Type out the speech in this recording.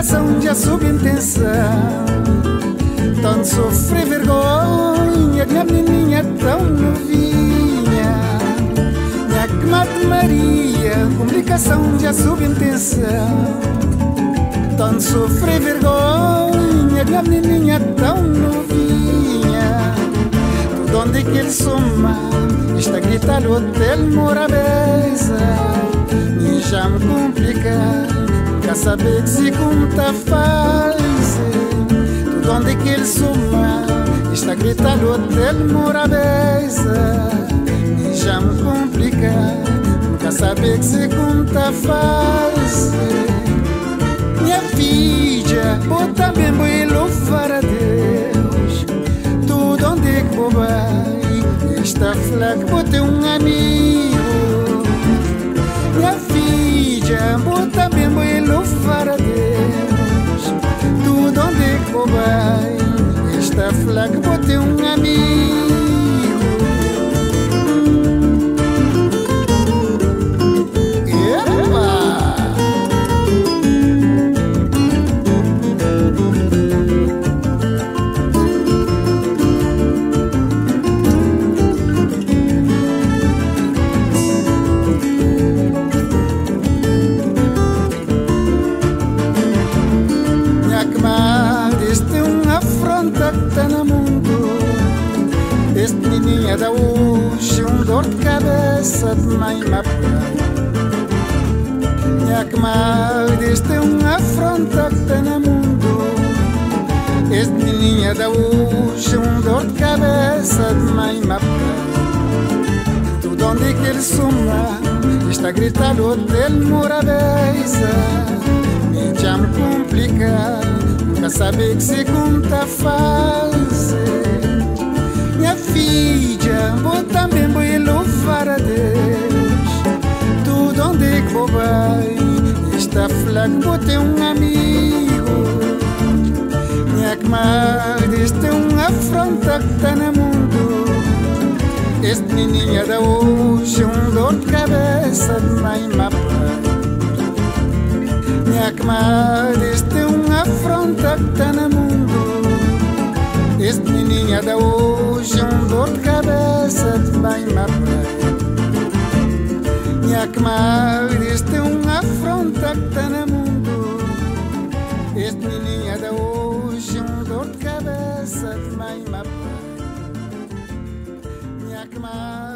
complicação já subintensão. Tanto sofrer vergonha de minha menininha tão novinha. Minha Mate Maria, complicação já subintensão. Tanto sofrer vergonha de minha menininha tão novinha. Tudo onde que ele soma está gritando hotel Morabeza. E já me complica, nunca saber que se conta faz. Tudo onde que ele soma está gritando hotel Morabeza. E já me complica, nunca saber que se conta faz. Minha filha, bota bem boi louvar a Deus. Tudo onde que vou vai está flaca, botei amigo. Minha filha, bota bem boi louvar a Deus. Tudo onde que vou vai está flaca, botei amigo. Este é uma afronta que está no mundo. Este menininha da hoje dor de cabeça de mãe mapa. Minha comadre, este é uma afronta que está no mundo. Este menininha da hoje dor de cabeça de mãe mapa. Tudo onde que ele soma está gritando hotel Morabeza. E já me complica, nunca saber que se conta faz. Minha filha, vou também vou louvar a Deus. Tudo onde que vou vai está flaco, vou ter amigo. Minha comadre, este é uma afronta que está no mundo. Este menininha da hoje dor de cabeça de mãe mapa. Minha comadre, este é uma afronta que está no mundo. Este menininha da hoje dor de cabeça de mãe mapa. Minha comadre, este é uma afronta que está no mundo. Este menininha da hoje dor de cabeça de mãe mapa. Minha comadre.